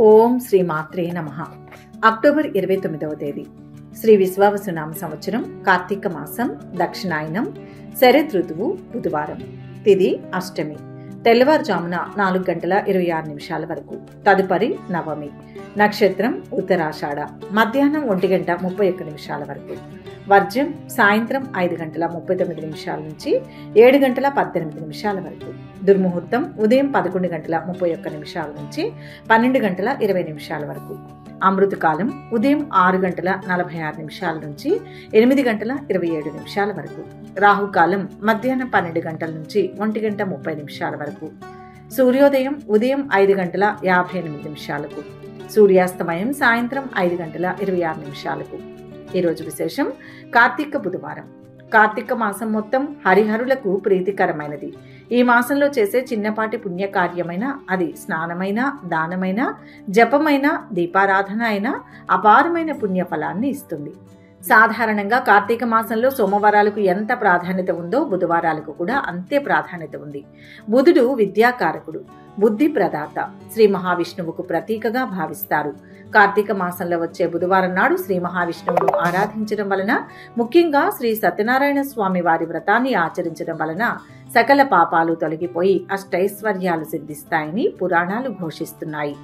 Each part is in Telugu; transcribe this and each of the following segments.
ఓం శ్రీ మాత్రే నమః. అక్టోబర్ 29వ తేదీ శ్రీ విశ్వావసునామ సంవత్సరం, కార్తీక మాసం, దక్షిణాయనం, శరద్ ఋతువు, బుధవారం. తిథి అష్టమి. తెల్లవారుజామున 4:26 వరకు. తదుపరి నవమి. నక్షత్రం ఉత్తరాషాఢ. మధ్యాహ్నం 1:31 వరకు. వర్జ్యం సాయంత్రం 5:39 నుంచి 7:18 వరకు. దుర్ముహూర్తం ఉదయం 11:31 నుంచి 12:20 వరకు. అమృతకాలం ఉదయం 6:46 నుంచి 8:27 వరకు. రాహుకాలం మధ్యాహ్నం 12 గంటల నుంచి 1:30 వరకు. సూర్యోదయం ఉదయం 5:58. సూర్యాస్తమయం సాయంత్రం 5:26. ఈరోజు విశేషం కార్తీక బుధవారం. కార్తీక మాసం మొత్తం హరిహరులకు ప్రీతికరమైనది. ఈ మాసంలో చేసే చిన్నపాటి పుణ్యకార్యమైన, అది స్నానమైన, దానమైన, జపమైన, దీపారాధన అయినా అపారమైన పుణ్యఫలాన్ని ఇస్తుంది. సాధారణంగా కార్తీక మాసంలో సోమవారాలకు ఎంత ప్రాధాన్యత ఉందో బుధవారాలకు కూడా అంతే ప్రాధాన్యత ఉంది. బుధుడు విద్యాకారకుడు, బుద్ధి ప్రదాత, శ్రీ మహావిష్ణువుకు ప్రతీకగా భావిస్తారు. కార్తీక మాసంలో వచ్చే బుధవారం నాడు శ్రీ మహావిష్ణువును ఆరాధించడం వలన, ముఖ్యంగా శ్రీ సత్యనారాయణ స్వామి వారి వ్రతాన్ని ఆచరించడం వలన సకల పాపాలు తొలగిపోయి అష్టైశ్వర్యాలు సిద్ధిస్తాయని పురాణాలు ఘోషిస్తున్నాయి.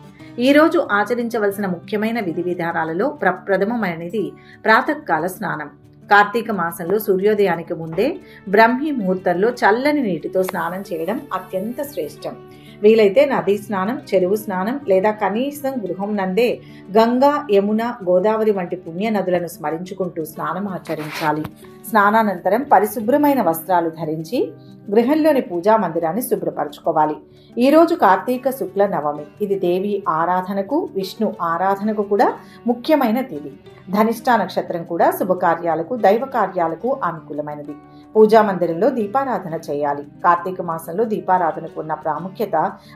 ఈ రోజు ఆచరించవలసిన ముఖ్యమైన విధి విధానాలలో ప్రప్రథమమైనది ప్రాతకాల స్నానం. కార్తీక మాసంలో సూర్యోదయానికి ముందే బ్రహ్మీ ముహూర్తంలో చల్లని నీటితో స్నానం చేయడం అత్యంత శ్రేష్టం. వీలైతే నదీ స్నానం, చెరువు స్నానం లేదా కనీసం గృహం నందే గంగా, యమున, గోదావరి వంటి పుణ్య నదులను స్మరించుకుంటూ స్నానం ఆచరించాలి. స్నానానంతరం పరిశుభ్రమైన వస్త్రాలు ధరించి గృహంలోని పూజా మందిరాన్ని శుభ్రపరచుకోవాలి. ఈ రోజు కార్తీక శుక్ల నవమి. ఇది దేవి ఆరాధనకు, విష్ణు ఆరాధనకు కూడా ముఖ్యమైన తిథి. ధనిష్ఠా నక్షత్రం కూడా శుభకార్యాలకు, దైవ కార్యాలకు అనుకూలమైనది. పూజా మందిరంలో దీపారాధన చేయాలి. కార్తీక మాసంలో దీపారాధనకు ఉన్న ప్రాముఖ్యత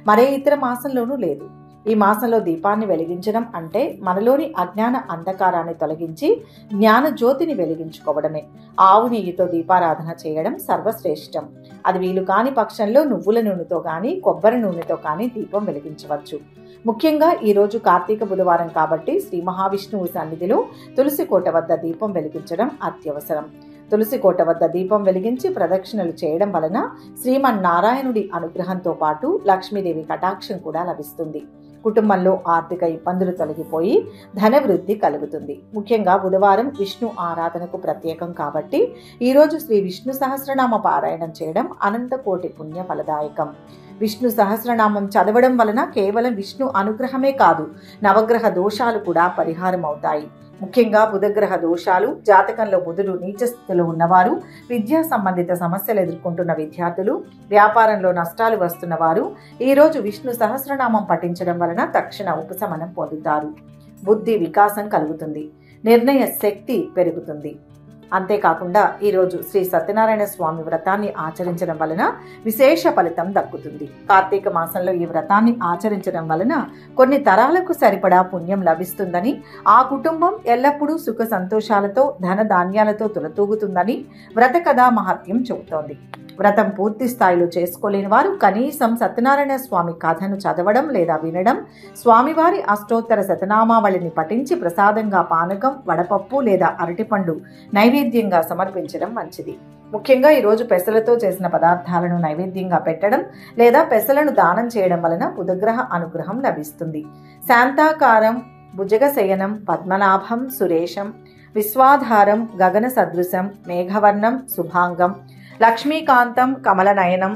మరే ఇతర మాసంలోనూ లేదు. ఈ మాసంలో దీపాన్ని వెలిగించడం అంటే మనలోని అజ్ఞాన అంధకారాన్ని తొలగించి జ్ఞాన జ్యోతిని వెలిగించుకోవడమే. ఆవు నెయ్యితో దీపారాధన చేయడం సర్వశ్రేష్టం. అది వీలు కాని పక్షంలో నువ్వుల నూనెతో కానీ, కొబ్బరి నూనెతో కానీ దీపం వెలిగించవచ్చు. ముఖ్యంగా ఈ రోజు కార్తీక బుధవారం కాబట్టి శ్రీ మహావిష్ణువు సన్నిధిలో తులసి కోట వద్ద దీపం వెలిగించడం అత్యవసరం. తులసి కోట వద్ద దీపం వెలిగించి ప్రదక్షిణలు చేయడం వలన శ్రీమన్నారాయణుడి అనుగ్రహంతో పాటు లక్ష్మీదేవి కటాక్షం కూడా లభిస్తుంది. కుటుంబంలో ఆర్థిక ఇబ్బందులు తొలగిపోయి ధనవృద్ధి కలుగుతుంది. ముఖ్యంగా బుధవారం విష్ణు ఆరాధనకు ప్రత్యేకం కాబట్టి ఈరోజు శ్రీ విష్ణు సహస్రనామ పారాయణం చేయడం అనంత కోటి పుణ్య ఫలదాయకం. విష్ణు సహస్రనామం చదవడం వలన కేవలం విష్ణు అనుగ్రహమే కాదు, నవగ్రహ దోషాలు కూడా పరిహారం అవుతాయి. ముఖ్యంగా బుధగ్రహ దోషాలు, జాతకంలో బుధుడు నీచ స్థితిలో ఉన్నవారు, విద్యా సంబంధిత సమస్యలు ఎదుర్కొంటున్న విద్యార్థులు, వ్యాపారంలో నష్టాలు వస్తున్న వారు ఈరోజు విష్ణు సహస్రనామం పఠించడం వలన తక్షణ ఉపశమనం పొందుతారు. బుద్ధి వికాసం కలుగుతుంది, నిర్ణయ శక్తి పెరుగుతుంది. అంతేకాకుండా ఈరోజు శ్రీ సత్యనారాయణ స్వామి వ్రతాన్ని ఆచరించడం వలన విశేష ఫలితం దక్కుతుంది. కార్తీక మాసంలో ఈ వ్రతాన్ని ఆచరించడం వలన కొన్ని తరాలకు సరిపడా పుణ్యం లభిస్తుందని, ఆ కుటుంబం ఎల్లప్పుడూ సుఖ సంతోషాలతో, ధన ధాన్యాలతో తులతూగుతుందని వ్రత కథా మహత్యం చెబుతోంది. వ్రతం పూర్తి స్థాయిలో చేసుకోలేని వారు కనీసం సత్యనారాయణ స్వామి కథను చదవడం లేదా వినడం, స్వామివారి అష్టోత్తర శతనామావళిని పఠించి ప్రసాదంగా పానకం, వడపప్పు లేదా అరటిపండు నైవేద్యంగా సమర్పించడం మంచిది. ముఖ్యంగా ఈరోజు పెసలతో చేసిన పదార్థాలను నైవేద్యంగా పెట్టడం లేదా పెసలను దానం చేయడం వలన బుధగ్రహ అనుగ్రహం లభిస్తుంది. శాంతాకారం, భుజగశయనం, పద్మనాభం, సురేశం, విశ్వాధారం, గగన సదృశం, మేఘవర్ణం, శుభాంగం, లక్ష్మీకాంతం, కమలనయనం,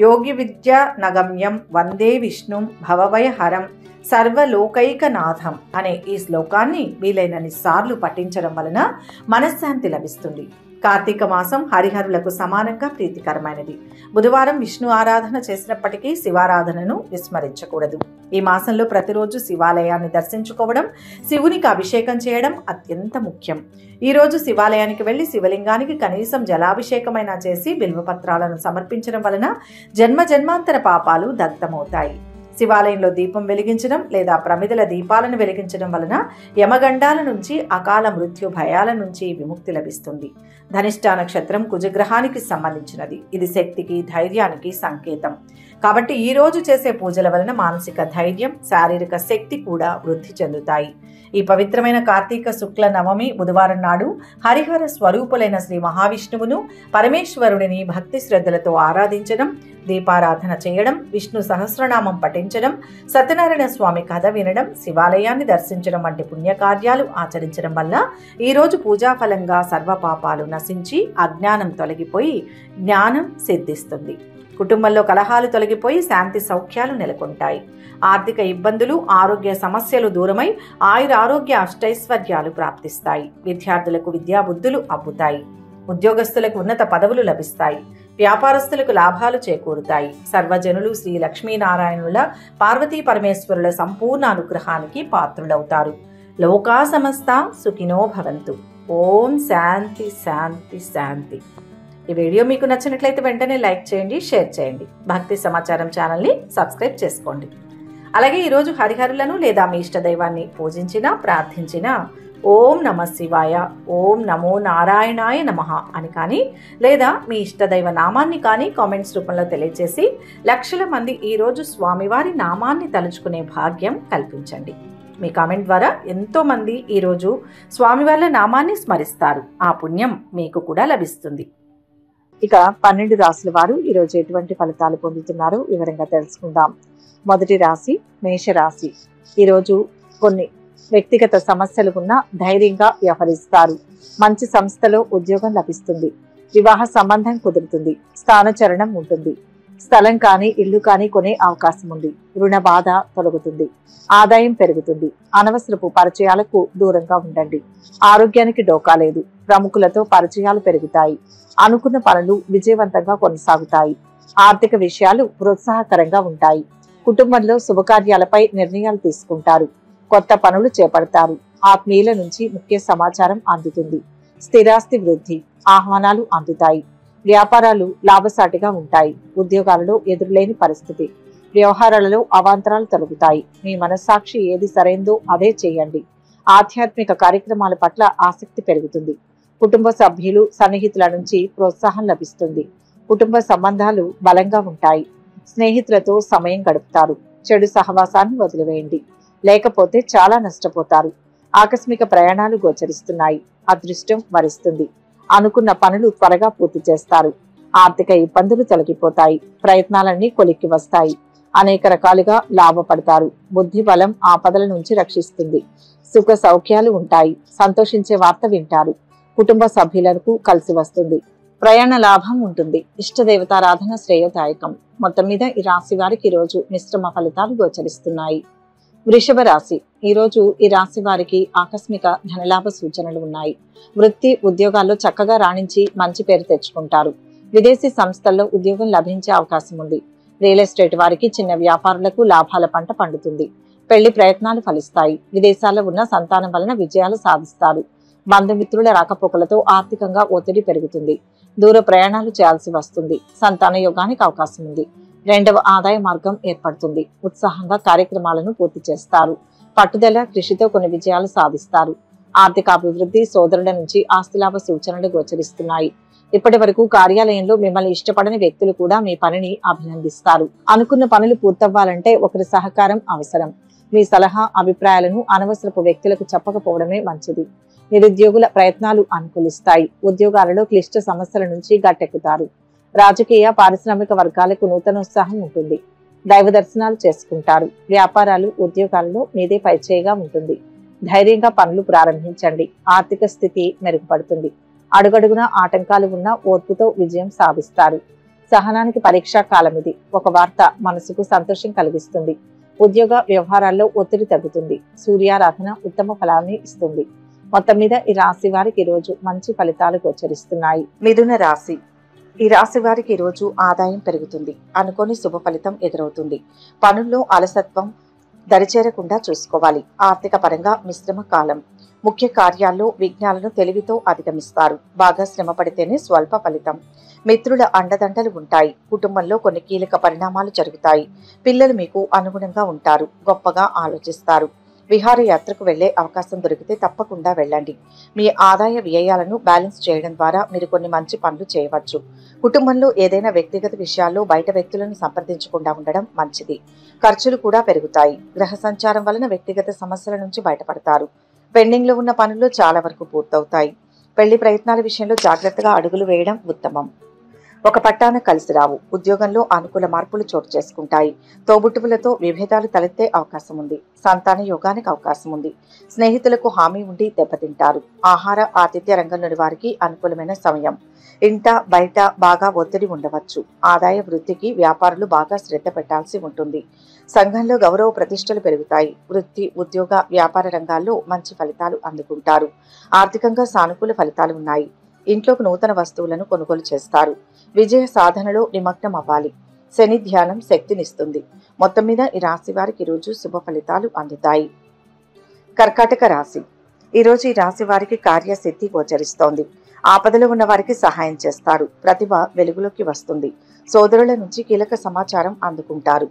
యోగి విద్య నగమ్యం, వందే విష్ణుం భవభయహరం, సర్వలోకైకనాథం అనే ఈ శ్లోకాన్ని వీలైనన్ని సార్లు పఠించడం వలన మనశ్శాంతి లభిస్తుంది. కార్తీక మాసం హరిహరులకు సమానంగా ప్రీతికరమైనది. బుధవారం విష్ణు ఆరాధన చేసినప్పటికీ శివారాధనను విస్మరించకూడదు. ఈ మాసంలో ప్రతిరోజు శివాలయాన్ని దర్శించుకోవడం, శివునికి అభిషేకం చేయడం అత్యంత ముఖ్యం. ఈ రోజు శివాలయానికి వెళ్లి శివలింగానికి కనీసం జలాభిషేకమైనా చేసి బిల్వపత్రాలను సమర్పించడం వలన జన్మ జన్మాంతర పాపాలు దగ్ధమవుతాయి. శివాలయంలో దీపం వెలిగించడం లేదా ప్రమిదల దీపాలను వెలిగించడం వలన యమగండాల నుంచి, అకాల మృత్యు భయాల నుంచి విముక్తి లభిస్తుంది. ధనిష్ట నక్షత్రం కుజగ్రహానికి సంబంధించినది. ఇది శక్తికి, ధైర్యానికి సంకేతం. కాబట్టి ఈ రోజు చేసే పూజల వలన మానసిక ధైర్యం, శారీరక శక్తి కూడా వృద్ధి చెందుతాయి. ఈ పవిత్రమైన కార్తీక శుక్ల నవమి బుధవారం నాడు హరిహర స్వరూపులైన శ్రీ మహావిష్ణువును, పరమేశ్వరుడిని భక్తి శ్రద్ధలతో ఆరాధించడం, దీపారాధన చేయడం, విష్ణు సహస్రనామం పఠించడం, సత్యనారాయణ స్వామి కథ వినడం, శివాలయాన్ని దర్శించడం వంటి పుణ్యకార్యాలు ఆచరించడం వల్ల ఈ రోజు పూజాఫలంగా సర్వపాపాలు నశించి అజ్ఞానం తొలగిపోయి జ్ఞానం సిద్ధిస్తుంది. కుటుంబంలో కలహాలు తొలగిపోయి శాంతి సౌఖ్యాలు నెలకొంటాయి. ఆర్థిక ఇబ్బందులు, ఆరోగ్య సమస్యలు దూరమై ఆయురారోగ్య అష్టైశ్వర్యాలు ప్రాప్తిస్తాయి. విద్యార్థులకు విద్యాబుద్ధులు అబ్బుతాయి. ఉద్యోగస్తులకు ఉన్నత పదవులు లభిస్తాయి. వ్యాపారస్తులకు లాభాలు చేకూరుతాయి. సర్వజనులు శ్రీ లక్ష్మీనారాయణుల, పార్వతీ పరమేశ్వరుల సంపూర్ణ అనుగ్రహానికి పాత్రులవుతారు. లోకా సమస్త సుఖినో భవంతు. ఓం శాంతి శాంతి శాంతి. ఈ వీడియో మీకు నచ్చినట్లయితే వెంటనే లైక్ చేయండి, షేర్ చేయండి. భక్తి సమాచారం ఛానల్ని సబ్స్క్రైబ్ చేసుకోండి. అలాగే ఈరోజు హరిహరులను లేదా మీ ఇష్టదైవాన్ని పూజించినా, ప్రార్థించినా ఓం నమ శివాయ, ఓం నమో నారాయణాయ నమః అని కానీ, లేదా మీ ఇష్టదైవ నామాన్ని కానీ కామెంట్స్ రూపంలో తెలియజేసి లక్షల మంది ఈరోజు స్వామివారి నామాన్ని తలుచుకునే భాగ్యం కల్పించండి. మీ కామెంట్ ద్వారా ఎంతో మంది ఈరోజు స్వామివార్ల నామాన్ని స్మరిస్తారు. ఆ పుణ్యం మీకు కూడా లభిస్తుంది. ఇక 12 రాశుల వారు ఈరోజు ఎటువంటి ఫలితాలు పొందుతున్నారో వివరంగా తెలుసుకుందాం. మొదటి రాశి మేషరాశి. ఈరోజు కొన్ని వ్యక్తిగత సమస్యలు ఉన్నా ధైర్యంగా వ్యవహరిస్తారు. మంచి సంస్థలో ఉద్యోగం లభిస్తుంది. వివాహ సంబంధం కుదురుతుంది. స్థానచరణం ఉంటుంది. స్థలం కానీ ఇల్లు కానీ కొనే అవకాశం ఉంది. రుణ బాధ తొలగుతుంది. ఆదాయం పెరుగుతుంది. అనవసరపు పరిచయాలకు దూరంగా ఉండండి. ఆరోగ్యానికి డోకా లేదు. ప్రముఖులతో పరిచయాలు పెరుగుతాయి. అనుకున్న పనులు విజయవంతంగా కొనసాగుతాయి. ఆర్థిక విషయాలు ప్రోత్సాహకరంగా ఉంటాయి. కుటుంబంలో శుభకార్యాలపై నిర్ణయాలు తీసుకుంటారు. కొత్త పనులు చేపడతారు. ఆత్మీయుల నుంచి ముఖ్య సమాచారం అందుతుంది. స్థిరాస్తి వృద్ధి, ఆహ్వానాలు అందుతాయి. వ్యాపారాలు లాభసాటిగా ఉంటాయి. ఉద్యోగాలలో ఎదురులేని పరిస్థితి. వ్యవహారాలలో అవాంతరాలు తొలగుతాయి. మీ మనస్సాక్షి ఏది సరైందో అదే చేయండి. ఆధ్యాత్మిక కార్యక్రమాల పట్ల ఆసక్తి పెరుగుతుంది. కుటుంబ సభ్యులు, సన్నిహితుల నుంచి ప్రోత్సాహం లభిస్తుంది. కుటుంబ సంబంధాలు బలంగా ఉంటాయి. స్నేహితులతో సమయం గడుపుతారు. చెడు సహవాసాన్ని వదిలివేయండి, లేకపోతే చాలా నష్టపోతారు. ఆకస్మిక ప్రయాణాలు గోచరిస్తున్నాయి. అదృష్టం వరిస్తుంది. అనుకున్న పనులు త్వరగా పూర్తి చేస్తారు. ఆర్థిక ఇబ్బందులు తొలగిపోతాయి. ప్రయత్నాలన్నీ కొలిక్కి వస్తాయి. అనేక రకాలుగా లాభపడతారు. బుద్ధి బలం ఆపదల నుంచి రక్షిస్తుంది. సుఖ సౌఖ్యాలు ఉంటాయి. సంతోషించే వార్త వింటారు. కుటుంబ సభ్యులకు కలిసి వస్తుంది. ప్రయాణ లాభం ఉంటుంది. ఇష్టదేవతారాధన శ్రేయదాయకం. మొత్తం మీద ఈ రాశి వారికి ఈ రోజు మిశ్రమ ఫలితాలు గోచరిస్తున్నాయి. వృషభ రాశి. ఈ రోజు ఈ రాశి వారికి ఆకస్మిక ధనలాభ సూచనలు ఉన్నాయి. వృత్తి ఉద్యోగాల్లో చక్కగా రాణించి మంచి పేరు తెచ్చుకుంటారు. విదేశీ సంస్థల్లో ఉద్యోగం లభించే అవకాశం ఉంది. రియల్ ఎస్టేట్ వారికి, చిన్న వ్యాపారులకు లాభాల పంట పండుతుంది. పెళ్లి ప్రయత్నాలు ఫలిస్తాయి. విదేశాల్లో ఉన్న సంతానం వలన విజయాలు సాధిస్తారు. బంధుమిత్రుల రాకపోకలతో ఆర్థికంగా ఒత్తిడి పెరుగుతుంది. దూర ప్రయాణాలు చేయాల్సి వస్తుంది. సంతాన యోగానికి అవకాశం ఉంది. రెండవ ఆదాయ మార్గం ఏర్పడుతుంది. ఉత్సాహంగా కార్యక్రమాలను పూర్తి చేస్తారు. పట్టుదల, కృషితో కొన్ని విజయాలు సాధిస్తారు. ఆర్థిక అభివృద్ధి, సోదరుల నుంచి ఆస్తిలాభ సూచనలు గోచరిస్తున్నాయి. ఇప్పటి వరకు కార్యాలయంలో మిమ్మల్ని ఇష్టపడని వ్యక్తులు కూడా మీ పనిని అభినందిస్తారు. అనుకున్న పనులు పూర్తవ్వాలంటే ఒకరి సహకారం అవసరం. మీ సలహా, అభిప్రాయాలను అనవసరపు వ్యక్తులకు చెప్పకపోవడమే మంచిది. నిరుద్యోగుల ప్రయత్నాలు అనుకూలిస్తాయి. ఉద్యోగాలలో క్లిష్ట సమస్యల నుంచి గట్టెక్కుతారు. రాజకీయ, పారిశ్రామిక వర్గాలకు నూతనోత్సాహం ఉంటుంది. దైవ దర్శనాలు చేసుకుంటారు. వ్యాపారాలు, ఉద్యోగాలలో మీదే పైచేయిగా ఉంటుంది. ధైర్యంగా పనులు ప్రారంభించండి. ఆర్థిక స్థితి మెరుగుపడుతుంది. అడుగడుగున ఆటంకాలు ఉన్న ఓర్పుతో విజయం సాధిస్తారు. సహనానికి పరీక్షా కాలం ఇది. ఒక వార్త మనసుకు సంతోషం కలిగిస్తుంది. ఉద్యోగ వ్యవహారాల్లో ఒత్తిడి తగ్గుతుంది. సూర్యారాధన ఉత్తమ ఫలాన్ని ఇస్తుంది. మొత్తం మీద ఈ రాశి వారికి ఈ రోజు మంచి ఫలితాలు గోచరిస్తున్నాయి. మిథున రాశి. ఈ రాశి వారికి ఈ రోజు ఆదాయం పెరుగుతుంది. అనుకోని శుభ ఫలితం ఎదురవుతుంది. పనుల్లో అలసత్వం దరిచేరకుండా చూసుకోవాలి. ఆర్థిక పరంగా మిశ్రమ కాలం. ముఖ్య కార్యాల్లో విఘ్నాలను తెలివితో అధిగమిస్తారు. బాగా శ్రమ పడితేనే స్వల్ప ఫలితం. మిత్రుల అండదండలు ఉంటాయి. కుటుంబంలో కొన్ని కీలక పరిణామాలు జరుగుతాయి. పిల్లలు మీకు అనుగుణంగా ఉంటారు. గొప్పగా ఆలోచిస్తారు. విహారయాత్రకు వెళ్లే అవకాశం దొరికితే తప్పకుండా వెళ్ళండి. మీ ఆదాయ వ్యయాలను బ్యాలెన్స్ చేయడం ద్వారా మీరు కొన్ని మంచి పనులు చేయవచ్చు. కుటుంబంలో ఏదైనా వ్యక్తిగత విషయాల్లో బయట వ్యక్తులను సంప్రదించకుండా ఉండడం మంచిది. ఖర్చులు కూడా పెరుగుతాయి. గ్రహ సంచారం వలన వ్యక్తిగత సమస్యల నుంచి బయటపడతారు. పెండింగ్ లో ఉన్న పనులు చాలా వరకు పూర్తవుతాయి. పెళ్లి ప్రయత్నాల విషయంలో జాగ్రత్తగా అడుగులు వేయడం ఉత్తమం. ఒక పట్టాన కలిసి రావు. ఉద్యోగంలో అనుకూల మార్పులు చోటు చేసుకుంటాయి. తోబుట్టువులతో విభేదాలు తలెత్తే అవకాశం ఉంది. సంతాన యోగానికి అవకాశం ఉంది. స్నేహితులకు హామీ ఉండి దెబ్బతింటారు. ఆహార ఆతిథ్య రంగంలోని వారికి అనుకూలమైన సమయం. ఇంట బయట బాగా ఒత్తిడి ఉండవచ్చు. ఆదాయ వృద్ధికి వ్యాపారులు బాగా శ్రద్ధ పెట్టాల్సి ఉంటుంది. సంఘంలో గౌరవ ప్రతిష్టలు పెరుగుతాయి. వృత్తి, ఉద్యోగ, వ్యాపార రంగాల్లో మంచి ఫలితాలు అందుకుంటారు. ఆర్థికంగా సానుకూల ఫలితాలు ఉన్నాయి. ఇంట్లోకి నూతన వస్తువులను కొనుగోలు చేస్తారు. విజయ సాధనలో నిమగ్నం అవ్వాలి. శని ధ్యానం శక్తినిస్తుంది. మొత్తం మీద ఈ రాశి వారికి ఈరోజు శుభ ఫలితాలు అందుతాయి. కర్కాటక రాశి. ఈరోజు ఈ రాశి వారికి కార్యసిద్ధి గోచరిస్తోంది. ఆపదలో ఉన్న వారికి సహాయం చేస్తారు. ప్రతిభ వెలుగులోకి వస్తుంది. సోదరుల నుంచి కీలక సమాచారం అందుకుంటారు.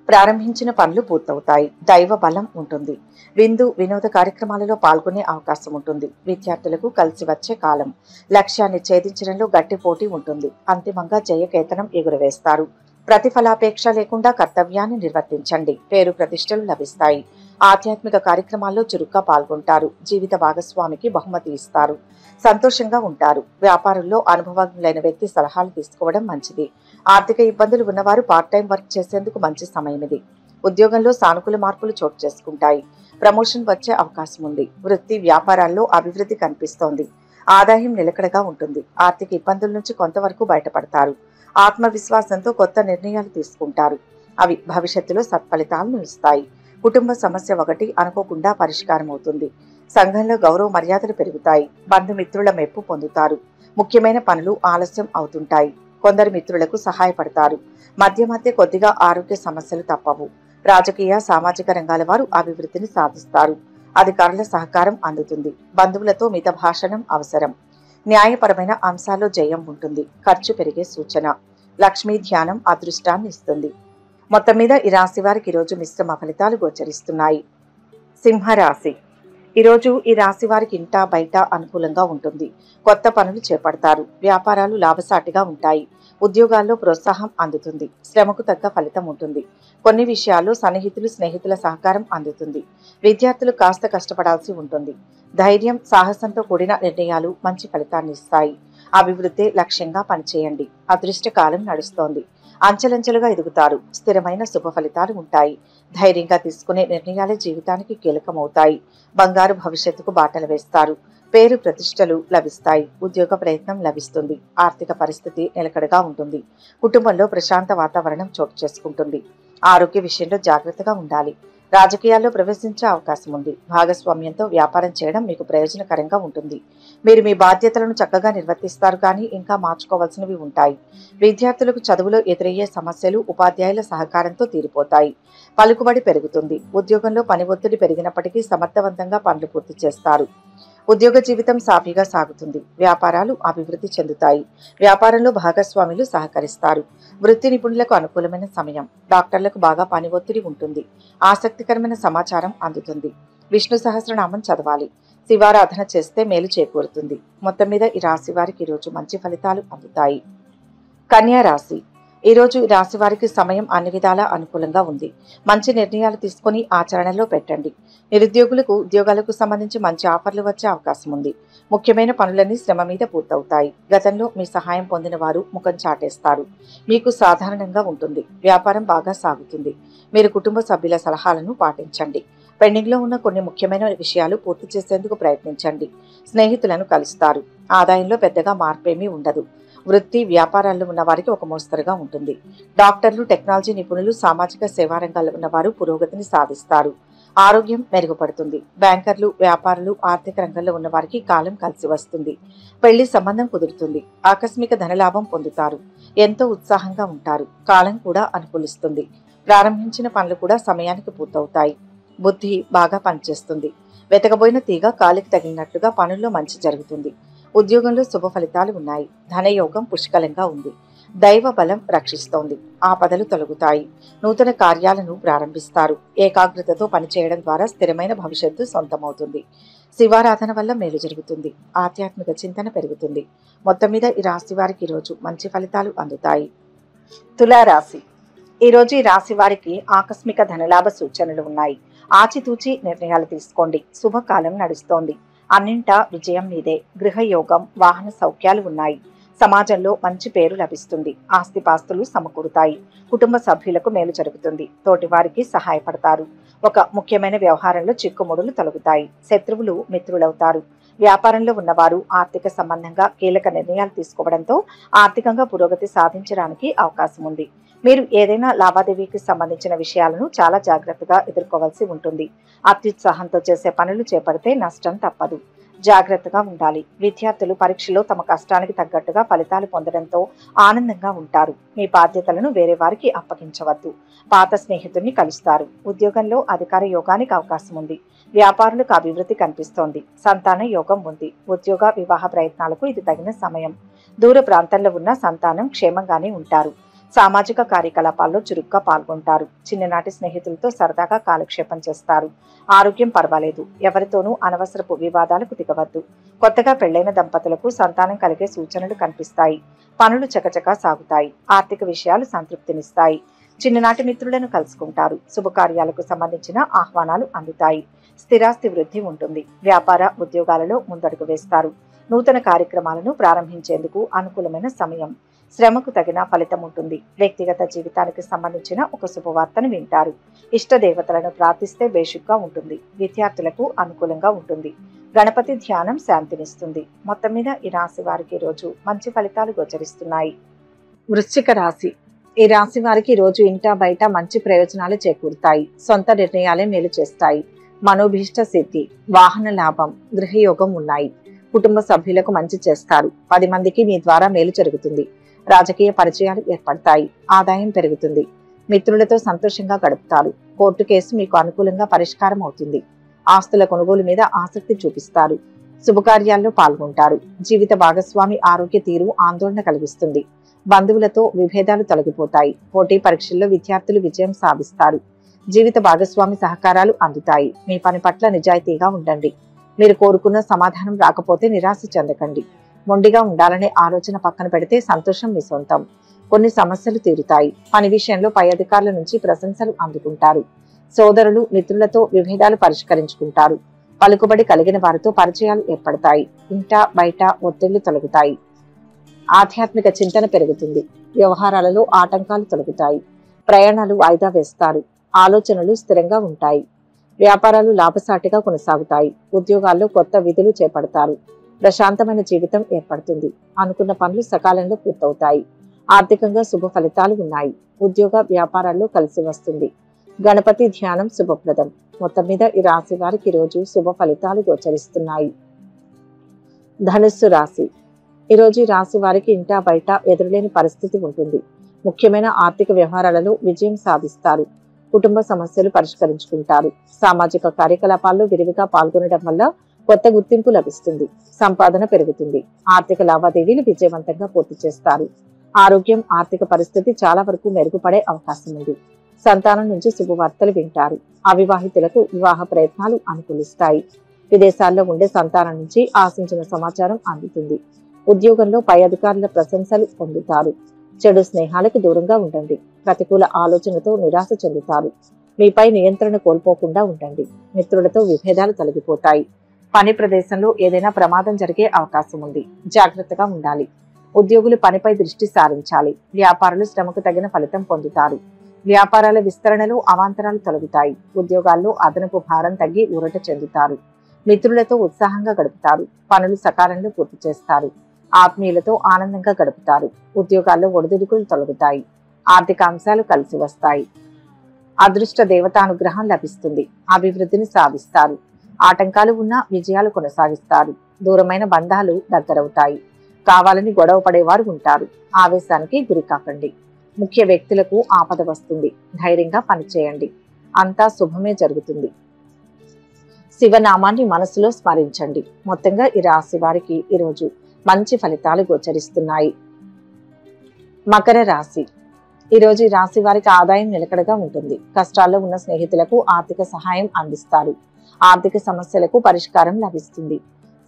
ప్రారంభించిన పనులు పూర్తవుతాయి. దైవ బలం ఉంటుంది. విందు వినోద కార్యక్రమాలలో పాల్గొనే అవకాశం ఉంటుంది. విద్యార్థులకు కలిసి వచ్చే కాలం. లక్ష్యాన్ని ఛేదించడంలో గట్టి పోటీ ఉంటుంది. అంతిమంగా జయకేతనం ఎగురవేస్తారు. ప్రతిఫలాపేక్ష లేకుండా కర్తవ్యాన్ని నిర్వర్తించండి. పేరు ప్రతిష్టలు లభిస్తాయి. ఆధ్యాత్మిక కార్యక్రమాల్లో చురుగ్గా పాల్గొంటారు. జీవిత భాగస్వామికి బహుమతి ఇస్తారు. సంతోషంగా ఉంటారు. వ్యాపారంలో అనుభవజ్ఞులైన వ్యక్తి సలహాలు తీసుకోవడం మంచిది. ఆర్థిక ఇబ్బందులు ఉన్నవారు పార్ట్ టైం వర్క్ చేసేందుకు మంచి సమయం ఇది. ఉద్యోగంలో సానుకూల మార్పులు చోటు చేసుకుంటాయి. ప్రమోషన్ వచ్చే అవకాశం ఉంది. వృత్తి వ్యాపారాల్లో అభివృద్ధి కనిపిస్తోంది. ఆదాయం నిలకడగా ఉంటుంది. ఆర్థిక ఇబ్బందుల నుంచి కొంతవరకు బయటపడతారు. ఆత్మవిశ్వాసంతో కొత్త నిర్ణయాలు తీసుకుంటారు. అవి భవిష్యత్తులో సత్ఫలితాలను ఇస్తాయి. కుటుంబ సమస్య ఒకటి అనుకోకుండా పరిష్కారం అవుతుంది. సంఘంలో గౌరవ మర్యాదలు పెరుగుతాయి. బంధుమిత్రుల మెప్పు పొందుతారు. ముఖ్యమైన పనులు ఆలస్యం అవుతుంటాయి. కొందరు మిత్రులకు సహాయపడతారు. మధ్య మధ్య కొద్దిగా ఆరోగ్య సమస్యలు తప్పవు. రాజకీయ సామాజిక రంగాల వారు అభివృద్ధిని సాధిస్తారు. అధికారుల సహకారం అందుతుంది. బంధువులతో మిత భాషణం అవసరం. న్యాయపరమైన అంశాల్లో జయం ఉంటుంది. ఖర్చు పెరిగే సూచన. లక్ష్మీ ధ్యానం అదృష్టాన్ని ఇస్తుంది. మొత్తం మీద ఈ రాశి వారికి ఈరోజు మిశ్రమ ఫలితాలు గోచరిస్తున్నాయి. సింహరాశి. ఈరోజు ఈ రాశి వారికి ఇంటా బయట అనుకూలంగా ఉంటుంది. కొత్త పనులు చేపడతారు. వ్యాపారాలు లాభసాటిగా ఉంటాయి. ఉద్యోగాల్లో ప్రోత్సాహం అందుతుంది. శ్రమకు తగ్గ ఫలితం ఉంటుంది. కొన్ని విషయాల్లో సన్నిహితులు స్నేహితుల సహకారం అందుతుంది. విద్యార్థులు కాస్త కష్టపడాల్సి ఉంటుంది. ధైర్యం సాహసంతో కూడిన నిర్ణయాలు మంచి ఫలితాన్ని ఇస్తాయి. అభివృద్ధి లక్ష్యంగా పనిచేయండి. అదృష్ట కాలం నడుస్తోంది. అంచెలంచెలుగా ఎదుగుతారు. స్థిరమైన శుభ ఫలితాలు ఉంటాయి. ధైర్యంగా తీసుకునే నిర్ణయాలే జీవితానికి కీలకమవుతాయి. బంగారు భవిష్యత్తుకు బాటలు వేస్తారు. పేరు ప్రతిష్టలు లభిస్తాయి. ఉద్యోగ ప్రయత్నం లభిస్తుంది. ఆర్థిక పరిస్థితి నిలకడగా ఉంటుంది. కుటుంబంలో ప్రశాంత వాతావరణం చోటు చేసుకుంటుంది. ఆరోగ్య విషయంలో జాగ్రత్తగా ఉండాలి. రాజకీయాల్లో ప్రవేశించే అవకాశం ఉంది. భాగస్వామ్యంతో వ్యాపారం చేయడం మీకు ప్రయోజనకరంగా ఉంటుంది. మీరు మీ బాధ్యతలను చక్కగా నిర్వర్తిస్తారు, కానీ ఇంకా మార్చుకోవాల్సినవి ఉంటాయి. విద్యార్థులకు చదువులో ఎదురయ్యే సమస్యలు ఉపాధ్యాయుల సహకారంతో తీరిపోతాయి. పలుకుబడి పెరుగుతుంది. ఉద్యోగంలో పని ఒత్తిడి పెరిగినప్పటికీ సమర్థవంతంగా పనులు పూర్తి చేస్తారు. ఉద్యోగ జీవితం సాఫీగా సాగుతుంది. వ్యాపారాలు అభివృద్ధి చెందుతాయి. వ్యాపారంలో భాగస్వాములు సహకరిస్తారు. వృత్తి నిపుణులకు అనుకూలమైన సమయం. డాక్టర్లకు బాగా పని ఒత్తిడి ఉంటుంది. ఆసక్తికరమైన సమాచారం అందుతుంది. విష్ణు సహస్రనామం చదవాలి. శివారాధన చేస్తే మేలు చేకూరుతుంది. మొత్తం మీద ఈ రాశి వారికి ఈరోజు మంచి ఫలితాలు అందుతాయి. కన్యా రాశి. ఈరోజు ఈ రాశి వారికి సమయం అన్ని విధాలా అనుకూలంగా ఉంది. మంచి నిర్ణయాలు తీసుకుని ఆచరణలో పెట్టండి. నిరుద్యోగులకు ఉద్యోగాలకు సంబంధించి మంచి ఆఫర్లు వచ్చే అవకాశం ఉంది. ముఖ్యమైన పనులన్నీ శ్రమ మీద పూర్తవుతాయి. గతంలో మీ సహాయం పొందిన వారు ముఖం చాటేస్తారు. మీకు సాధారణంగా ఉంటుంది. వ్యాపారం బాగా సాగుతుంది. మీరు కుటుంబ సభ్యుల సలహాలను పాటించండి. పెండింగ్లో ఉన్న కొన్ని ముఖ్యమైన విషయాలు పూర్తి చేసేందుకు ప్రయత్నించండి. స్నేహితులను కలుస్తారు. ఆదాయంలో పెద్దగా మార్పేమీ ఉండదు. వృత్తి వ్యాపారాల్లో ఉన్న వారికి ఒక మోస్తరుగా ఉంటుంది. డాక్టర్లు, టెక్నాలజీ నిపుణులు, సామాజిక సేవా రంగాల్లో ఉన్నవారు పురోగతిని సాధిస్తారు. ఆరోగ్యం మెరుగుపడుతుంది. బ్యాంకర్లు, వ్యాపారులు, ఆర్థిక రంగంలో ఉన్న వారికి కాలం కలిసి వస్తుంది. పెళ్లి సంబంధం కుదురుతుంది. ఆకస్మిక ధనలాభం పొందుతారు. ఎంతో ఉత్సాహంగా ఉంటారు. కాలం కూడా అనుకూలిస్తుంది. ప్రారంభించిన పనులు కూడా సమయానికి పూర్తవుతాయి. బుద్ధి బాగా పనిచేస్తుంది. వెతకబోయిన తీగ కాలికి తగిలినట్లుగా పనుల్లో మంచి జరుగుతుంది. ఉద్యోగంలో శుభ ఫలితాలు ఉన్నాయి. ధనయోగం పుష్కలంగా ఉంది. దైవ బలం రక్షిస్తోంది. ఆపదలు తొలగుతాయి. నూతన కార్యాలను ప్రారంభిస్తారు. ఏకాగ్రతతో పనిచేయడం ద్వారా స్థిరమైన భవిష్యత్తు సొంతమవుతుంది. శివారాధన వల్ల మేలు జరుగుతుంది. ఆధ్యాత్మిక చింతన పెరుగుతుంది. మొత్తం మీద ఈ రాశి వారికి ఈరోజు మంచి ఫలితాలు అందుతాయి. తులారాశి. ఈరోజు ఈ రాశి వారికి ఆకస్మిక ధనలాభ సూచనలు ఉన్నాయి. ఆచితూచి నిర్ణయాలు తీసుకోండి. శుభకాలం నడుస్తోంది. అన్నింటా విజయం మీదే. గృహయోగం, వాహన సౌఖ్యాలు ఉన్నాయి. సమాజంలో మంచి పేరు లభిస్తుంది. ఆస్తిపాస్తులు సమకూరుతాయి. కుటుంబ సభ్యులకు మేలు జరుగుతుంది. తోటి వారికి సహాయపడతారు. ఒక ముఖ్యమైన వ్యవహారంలో చిక్కుముడులు తొలగుతాయి. శత్రువులు మిత్రులవుతారు. వ్యాపారంలో ఉన్నవారు ఆర్థిక సంబంధంగా కీలక నిర్ణయాలు తీసుకోవడంతో ఆర్థికంగా పురోగతి సాధించడానికి అవకాశం ఉంది. మీరు ఏదైనా లావాదేవీకి సంబంధించిన విషయాలను చాలా జాగ్రత్తగా ఎదుర్కోవాల్సి ఉంటుంది. అత్యుత్సాహంతో చేసే పనులు చేపడితే నష్టం తప్పదు. జాగ్రత్తగా ఉండాలి. విద్యార్థులు పరీక్షలో తమ కష్టానికి తగ్గట్టుగా ఫలితాలు పొందడంతో ఆనందంగా ఉంటారు. మీ బాధ్యతలను వేరే వారికి అప్పగించవద్దు. పాత స్నేహితుడిని కలుస్తారు. ఉద్యోగంలో అధికార యోగానికి అవకాశం ఉంది. వ్యాపారులకు అభివృద్ధి కనిపిస్తోంది. సంతాన యోగం ఉంది. ఉద్యోగ వివాహ ప్రయత్నాలకు ఇది తగిన సమయం. దూర ప్రాంతాల్లో ఉన్న సంతానం క్షేమంగానే ఉంటారు. సామాజిక కార్యకలాపాల్లో చురుగ్గా పాల్గొంటారు. చిన్ననాటి స్నేహితులతో సరదాగా కాలక్షేపం చేస్తారు. ఆరోగ్యం పర్వాలేదు. ఎవరితోనూ అనవసరపు వివాదాలకు దిగవద్దు. కొత్తగా పెళ్లైన దంపతులకు సంతానం కలిగే సూచనలు కనిపిస్తాయి. పనులు చకచకా సాగుతాయి. ఆర్థిక విషయాలు సంతృప్తినిస్తాయి. చిన్ననాటి మిత్రులను కలుసుకుంటారు. శుభకార్యాలకు సంబంధించిన ఆహ్వానాలు అందుతాయి. స్థిరాస్తి వృద్ధి ఉంటుంది. వ్యాపార ఉద్యోగాలలో ముందడుగు వేస్తారు. నూతన కార్యక్రమాలను ప్రారంభించేందుకు అనుకూలమైన సమయం. శ్రమకు తగిన ఫలితం ఉంటుంది. వ్యక్తిగత జీవితానికి సంబంధించిన ఒక శుభవార్తను వింటారు. ఇష్ట దేవతలను ప్రార్థిస్తే బేషుగ్గా ఉంటుంది. విద్యార్థులకు అనుకూలంగా ఉంటుంది. గణపతి ధ్యానం శాంతినిస్తుంది. మొత్తం మీద ఈ రాశి వారికి రోజు మంచి ఫలితాలు గోచరిస్తున్నాయి. వృశ్చిక రాశి. ఈ రాశి వారికి రోజు ఇంటా బయట మంచి ప్రయోజనాలు చేకూరుతాయి. సొంత నిర్ణయాలే మేలు చేస్తాయి. మనోభీష్ట సిద్ధి, వాహన లాభం, గృహయోగం ఉన్నాయి. కుటుంబ సభ్యులకు మంచి చేస్తారు. 10 మందికి మీ ద్వారా మేలు జరుగుతుంది. రాజకీయ పరిచయాలు ఏర్పడతాయి. ఆదాయం పెరుగుతుంది. మిత్రులతో సంతోషంగా గడుపుతారు. కోర్టు కేసు మీకు అనుకూలంగా పరిష్కారం అవుతుంది. ఆస్తుల కొనుగోలు మీద ఆసక్తి చూపిస్తారు. శుభకార్యాల్లో పాల్గొంటారు. జీవిత భాగస్వామి ఆరోగ్య తీరు ఆందోళన కలిగిస్తుంది. బంధువులతో విభేదాలు తొలగిపోతాయి. పోటీ పరీక్షల్లో విద్యార్థులు విజయం సాధిస్తారు. జీవిత భాగస్వామి సహకారాలు అందుతాయి. మీ పని పట్ల నిజాయితీగా ఉండండి. మీరు కోరుకున్న సమాధానం రాకపోతే నిరాశ చెందకండి. మొండిగా ఉండాలనే ఆలోచన పక్కన పెడితే సంతోషం మీ సొంతం. కొన్ని సమస్యలు తీరుతాయి. పని విషయంలో పై అధికారుల నుంచి ప్రశంసలు అందుకుంటారు. సోదరులు మిత్రులతో విభేదాలు పరిష్కరించుకుంటారు. పలుకుబడి కలిగిన వారితో పరిచయాలు ఏర్పడతాయి. ఇంట బయట ఒత్తిళ్లు తొలగుతాయి. ఆధ్యాత్మిక చింతన పెరుగుతుంది. వ్యవహారాలలో ఆటంకాలు తొలగుతాయి. ప్రయాణాలు వాయిదా వేస్తారు. ఆలోచనలు స్థిరంగా ఉంటాయి. వ్యాపారాలు లాభసాటిగా కొనసాగుతాయి. ఉద్యోగాల్లో కొత్త విధులు చేపడతారు. ప్రశాంతమైన జీవితం ఏర్పడుతుంది. అనుకున్న పనులు సకాలంలో పూర్తవుతాయి. ఆర్థికంగా శుభ ఫలితాలు ఉన్నాయి. ఉద్యోగ వ్యాపారాల్లో కలిసి వస్తుంది. గణపతి ధ్యానం శుభప్రదం. మొత్తం మీద ఈ రాశి వారికి రోజు శుభ ఫలితాలు గోచరిస్తున్నాయి. ధనుస్సు రాశి. ఈరోజు ఈ రాశి వారికి ఇంటా బయట ఎదురులేని పరిస్థితి ఉంటుంది. ముఖ్యమైన ఆర్థిక వ్యవహారాలలో విజయం సాధిస్తారు. కుటుంబ సమస్యలు పరిష్కరించుకుంటారు. సామాజిక కార్యకలాపాల్లో విరివిగా పాల్గొనడం వల్ల కొత్త గుర్తింపు లభిస్తుంది. సంపాదన పెరుగుతుంది. ఆర్థిక లావాదేవీలు విజయవంతంగా పూర్తి చేస్తారు. ఆరోగ్యం, ఆర్థిక పరిస్థితి చాలా వరకు మెరుగుపడే అవకాశం ఉంది. సంతానం నుంచి శుభవార్తలు వింటారు. అవివాహితులకు వివాహ ప్రయత్నాలు అనుకూలిస్తాయి. విదేశాల్లో ఉండే సంతానం నుంచి ఆశించిన సమాచారం అందుతుంది. ఉద్యోగంలో పై అధికారుల ప్రశంసలు పొందుతారు. చెడు స్నేహాలకు దూరంగా ఉండండి. ప్రతికూల ఆలోచనతో నిరాశ చెందుతారు. మీపై నియంత్రణ కోల్పోకుండా ఉండండి. మిత్రులతో విభేదాలు తొలగిపోతాయి. పని ప్రదేశంలో ఏదైనా ప్రమాదం జరిగే అవకాశం ఉంది. జాగ్రత్తగా ఉండాలి. ఉద్యోగులు పనిపై దృష్టి సారించాలి. వ్యాపారులు శ్రమకు తగిన ఫలితం పొందుతారు. వ్యాపారాల విస్తరణలో అవాంతరాలు తొలగుతాయి. ఉద్యోగాల్లో అదనపు భారం తగ్గి ఊరట చెందుతారు. మిత్రులతో ఉత్సాహంగా గడుపుతారు. పనులు సకాలంలో పూర్తి చేస్తారు. ఆత్మీయులతో ఆనందంగా గడుపుతారు. ఉద్యోగాల్లో ఒడిదుడుకులు తొలగుతాయి. ఆర్థిక అంశాలు కలిసి వస్తాయి. అదృష్ట దేవతానుగ్రహం లభిస్తుంది. అభివృద్ధిని సాధిస్తారు. ఆటంకాలు ఉన్నా విజయాలు కొనసాగిస్తారు. దూరమైన బంధాలు దగ్గరవుతాయి. కావాలని గొడవ పడేవారు ఉంటారు. ఆవేశానికి గురి కాకండి. ముఖ్య వ్యక్తులకు ఆపద వస్తుంది. ధైర్యంగా పనిచేయండి. అంతా శుభమే జరుగుతుంది. శివనామాన్ని మనసులో స్మరించండి. మొత్తంగా ఈ రాశి వారికి ఈరోజు మంచి ఫలితాలు గోచరిస్తున్నాయి. మకర రాశి. ఈరోజు ఈ రాశి వారికి ఆదాయం నిలకడగా ఉంటుంది. కష్టాల్లో ఉన్న స్నేహితులకు ఆర్థిక సహాయం అందిస్తారు. ఆర్థిక సమస్యలకు పరిష్కారం లభిస్తుంది.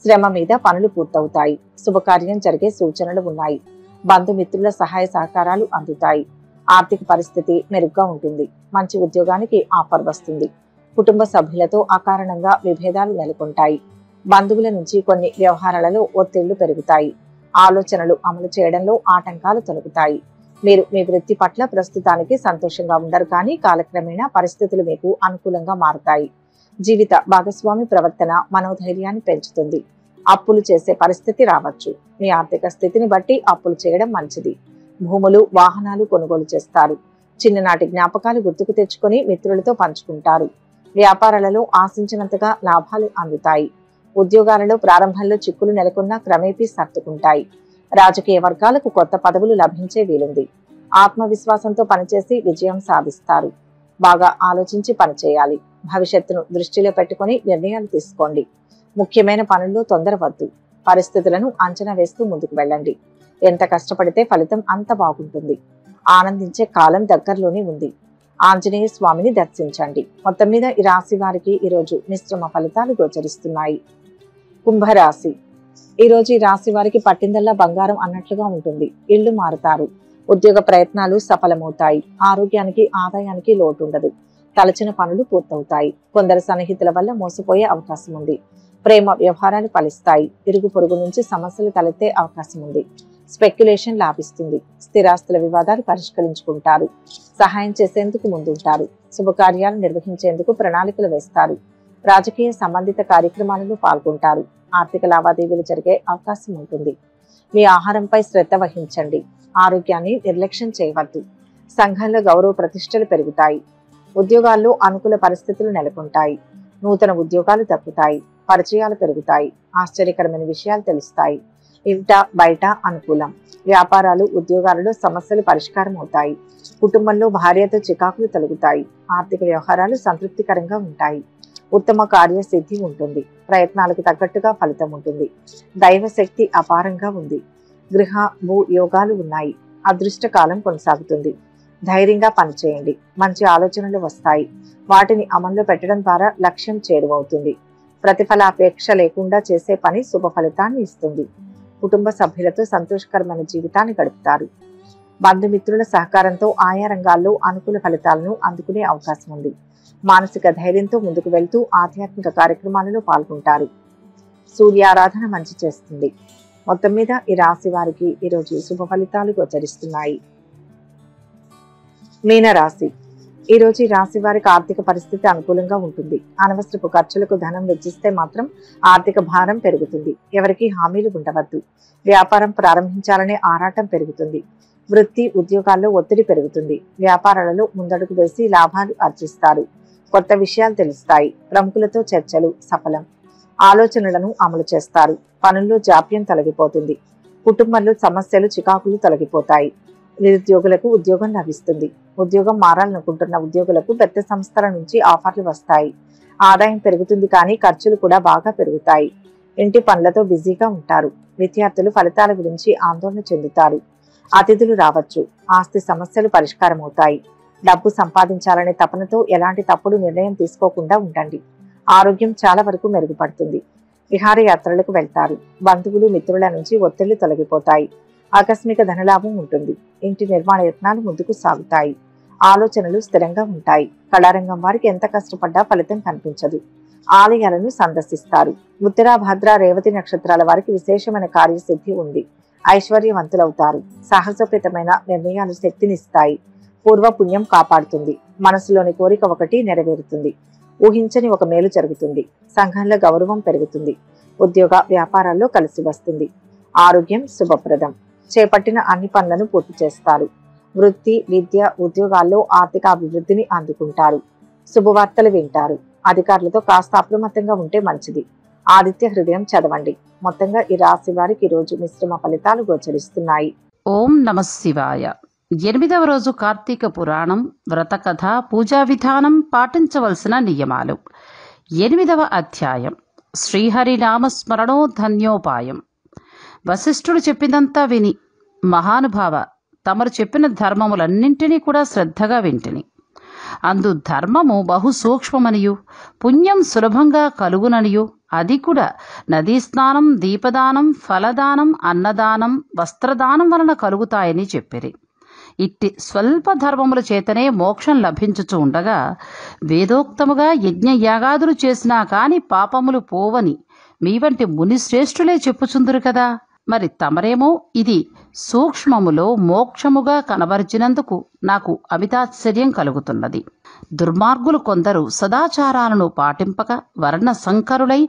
శ్రమ మీద పనులు పూర్తవుతాయి. శుభకార్యం జరిగే సూచనలు ఉన్నాయి. బంధుమిత్రుల సహాయ సహకారాలు అందుతాయి. ఆర్థిక పరిస్థితి మెరుగ్గా ఉంటుంది. మంచి ఉద్యోగానికి ఆఫర్ వస్తుంది. కుటుంబ సభ్యులతో అకారణంగా విభేదాలు నెలకొంటాయి. బంధువుల నుంచి కొన్ని వ్యవహారాలలో ఒత్తిళ్లు పెరుగుతాయి. ఆలోచనలు అమలు చేయడంలో ఆటంకాలు తొలగుతాయి. మీరు మీ వృత్తి పట్ల ప్రస్తుతానికి సంతోషంగా ఉండరు, కానీ కాలక్రమేణా పరిస్థితులు మీకు అనుకూలంగా మారుతాయి. జీవిత భాగస్వామి ప్రవర్తన మనోధైర్యాన్ని పెంచుతుంది. అప్పులు చేసే పరిస్థితి రావచ్చు. మీ ఆర్థిక స్థితిని బట్టి అప్పులు చేయడం మంచిది. భూములు, వాహనాలు కొనుగోలు చేస్తారు. చిన్ననాటి జ్ఞాపకాలు గుర్తుకు తెచ్చుకొని మిత్రులతో పంచుకుంటారు. వ్యాపారాలలో ఆశించినంతగా లాభాలు అందుతాయి. ఉద్యోగాలలో ప్రారంభంలో చిక్కులు నెలకొన్నా క్రమేపీ సర్దుకుంటాయి. రాజకీయ వర్గాలకు కొత్త పదవులు లభించే వీలుంది. ఆత్మవిశ్వాసంతో పనిచేసి విజయం సాధిస్తారు. బాగా ఆలోచించి పనిచేయాలి. భవిష్యత్తును దృష్టిలో పెట్టుకుని నిర్ణయాలు తీసుకోండి. ముఖ్యమైన పనుల్లో తొందరవద్దు. పరిస్థితులను అంచనా వేస్తూ ముందుకు వెళ్ళండి. ఎంత కష్టపడితే ఫలితం అంత బాగుంటుంది. ఆనందించే కాలం దగ్గరలోనే ఉంది. ఆంజనేయ స్వామిని దర్శించండి. మొత్తం మీద ఈ రాశి వారికి ఈరోజు మిశ్రమ ఫలితాలు గోచరిస్తున్నాయి. కుంభరాశి. ఈరోజు ఈ రాశి వారికి పట్టిందల్లా బంగారం అన్నట్లుగా ఉంటుంది. ఇళ్లు మారుతారు. ఉద్యోగ ప్రయత్నాలు సఫలమవుతాయి. ఆరోగ్యానికి, ఆదాయానికి లోటు ఉండదు. తలచిన పనులు పూర్తవుతాయి. కొందరు సన్నిహితుల వల్ల మోసపోయే అవకాశం ఉంది. ప్రేమ వ్యవహారాలు ఫలిస్తాయి. ఇరుగు పొరుగు నుంచి సమస్యలు తలెత్తే అవకాశం ఉంది. స్పెక్యులేషన్ లాభిస్తుంది. స్థిరాస్తుల వివాదాలు పరిష్కరించుకుంటారు. సహాయం చేసేందుకు ముందుంటారు. శుభకార్యాలు నిర్వహించేందుకు ప్రణాళికలు వేస్తారు. రాజకీయ సంబంధిత కార్యక్రమాలలో పాల్గొంటారు. ఆర్థిక లావాదేవీలు జరిగే అవకాశం ఉంటుంది. మీ ఆహారంపై శ్రద్ధ వహించండి. ఆరోగ్యాన్ని నిర్లక్ష్యం చేయవద్దు. సంఘంలో గౌరవ ప్రతిష్టలు పెరుగుతాయి. ఉద్యోగాల్లో అనుకూల పరిస్థితులు నెలకొంటాయి. నూతన ఉద్యోగాలు దక్కుతాయి. పరిచయాలు పెరుగుతాయి. ఆశ్చర్యకరమైన విషయాలు తెలుస్తాయి. ఇంట బయట అనుకూలం. వ్యాపారాలు, ఉద్యోగాలలో సమస్యలు పరిష్కారం అవుతాయి. కుటుంబంలో భార్యతో చికాకులు తొలగుతాయి. ఆర్థిక వ్యవహారాలు సంతృప్తికరంగా ఉంటాయి. ఉత్తమ కార్యసిద్ధి ఉంటుంది. ప్రయత్నాలకు తగ్గట్టుగా ఫలితం ఉంటుంది. దైవశక్తి అపారంగా ఉంది. గృహ, భూ యోగాలు ఉన్నాయి. అదృష్ట కాలం కొనసాగుతుంది. ధైర్యంగా పనిచేయండి. మంచి ఆలోచనలు వస్తాయి. వాటిని అమల్లో పెట్టడం ద్వారా లక్ష్యం చేరువవుతుంది. ప్రతిఫలాపేక్ష లేకుండా చేసే పని శుభ ఫలితాన్ని ఇస్తుంది. కుటుంబ సభ్యులతో సంతోషకరమైన జీవితాన్ని గడుపుతారు. బంధుమిత్రుల సహకారంతో ఆయా రంగాల్లో అనుకూల ఫలితాలను అందుకునే అవకాశం ఉంది. మానసిక ధైర్యంతో ముందుకు వెళ్తూ ఆధ్యాత్మిక కార్యక్రమాలలో పాల్గొంటారు. సూర్యారాధన మంచి చేస్తుంది. మొత్తం మీద ఈ రాశి వారికి ఈరోజు శుభ ఫలితాలు గోచరిస్తున్నాయి. మీనరాశి. ఈరోజు ఈ రాశి వారికి ఆర్థిక పరిస్థితి అనుకూలంగా ఉంటుంది. అనవసరపు ఖర్చులకు ధనం వెచ్చిస్తే మాత్రం ఆర్థిక భారం పెరుగుతుంది. ఎవరికి హామీలు ఉండవద్దు. వ్యాపారం ప్రారంభించాలనే ఆరాటం పెరుగుతుంది. వృత్తి, ఉద్యోగాల్లో ఒత్తిడి పెరుగుతుంది. వ్యాపారాలలో ముందడుగు వేసి లాభాలు ఆర్జిస్తారు. కొత్త విషయాలు తెలుస్తాయి. ప్రముఖులతో చర్చలు సఫలం. ఆలోచనలను అమలు చేస్తారు. పనుల్లో జాప్యం తొలగిపోతుంది. కుటుంబంలో సమస్యలు, చికాకులు తొలగిపోతాయి. నిరుద్యోగులకు ఉద్యోగం లభిస్తుంది. ఉద్యోగం మారాలనుకుంటున్న ఉద్యోగులకు పెద్ద సంస్థల నుంచి ఆఫర్లు వస్తాయి. ఆదాయం పెరుగుతుంది, కానీ ఖర్చులు కూడా బాగా పెరుగుతాయి. ఇంటి పనులతో బిజీగా ఉంటారు. విద్యార్థులు ఫలితాల గురించి ఆందోళన చెందుతారు. అతిథులు రావచ్చు. ఆస్తి సమస్యలు పరిష్కారం అవుతాయి. డబ్బు సంపాదించాలనే తపనతో ఎలాంటి తప్పుడు నిర్ణయం తీసుకోకుండా ఉండండి. ఆరోగ్యం చాలా వరకు మెరుగుపడుతుంది. విహారయాత్రలకు వెళ్తారు. బంధువులు, మిత్రుల నుంచి ఒత్తిళ్లు తొలగిపోతాయి. ఆకస్మిక ధనలాభం ఉంటుంది. ఇంటి నిర్మాణ యత్నాలు ముందుకు సాగుతాయి. ఆలోచనలు స్థిరంగా ఉంటాయి. కళారంగం వారికి ఎంత కష్టపడ్డా ఫలితం కనిపించదు. ఆలయాలను సందర్శిస్తారు. ఉత్తర, భద్ర, రేవతి నక్షత్రాల వారికి విశేషమైన కార్యసిద్ధి ఉంది. ఐశ్వర్యవంతులవుతారు. సాహసోపేతమైన నిర్ణయాలు శక్తినిస్తాయి. పూర్వ పుణ్యం కాపాడుతుంది. మనసులోని కోరిక ఒకటి నెరవేరుతుంది. ఊహించని ఒక మేలు జరుగుతుంది. సంఘంలో గౌరవం పెరుగుతుంది. ఉద్యోగ వ్యాపారాల్లో కలిసి వస్తుంది. ఆరోగ్యం శుభప్రదం. చేపట్టిన అన్ని పనులను పూర్తి చేస్తారు. వృత్తి, విద్య, ఉద్యోగాల్లో ఆర్థిక అభివృద్ధిని అందుకుంటారు. శుభవార్తలు వింటారు. అధికారులతో కాస్త అప్రమత్తంగా ఉంటే మంచిది. ఆదిత్య హృదయం చదవండి. మొత్తంగా ఈ రాశి వారికి ఈ రోజు మిశ్రమ ఫలితాలు గోచరిస్తున్నాయి. ఓం నమః శివాయ. 8వ రోజు కార్తీక పురాణం, వ్రతకథ, పూజా విధానం, పాటించవలసిన నియమాలు. 8వ అధ్యాయం. శ్రీహరి నామస్మరణో ధన్యోపాయం. వశిష్ఠుడు చెప్పిందంతా విని, మహానుభావ, తమరు చెప్పిన ధర్మములన్నింటినీ కూడా శ్రద్ధగా వింటిని. అందు ధర్మము బహు సూక్ష్మమనియు పుణ్యం సులభంగా కలుగుననియు అది కూడా నదీ స్నానం, దీపదానం, ఫలదానం, అన్నదానం, వస్త్రదానం వలన కలుగుతాయని చెప్పిరి. ఇట్టి స్వల్ప ధర్మముల చేతనే మోక్షం లభించుచు ఉండగా వేదోక్తముగా యజ్ఞయాగాదులు చేసినా కాని పాపములు పోవని మీ వంటి మునిశ్రేష్ఠులే చెప్పుచుందురు కదా. మరి తమరేమో ఇది సూక్ష్మములో మోక్షముగా కనబరిచినందుకు నాకు అమితాశ్చర్యం కలుగుతున్నది. దుర్మార్గులు కొందరు సదాచారాలను పాటింపక వర్ణ సంకరులై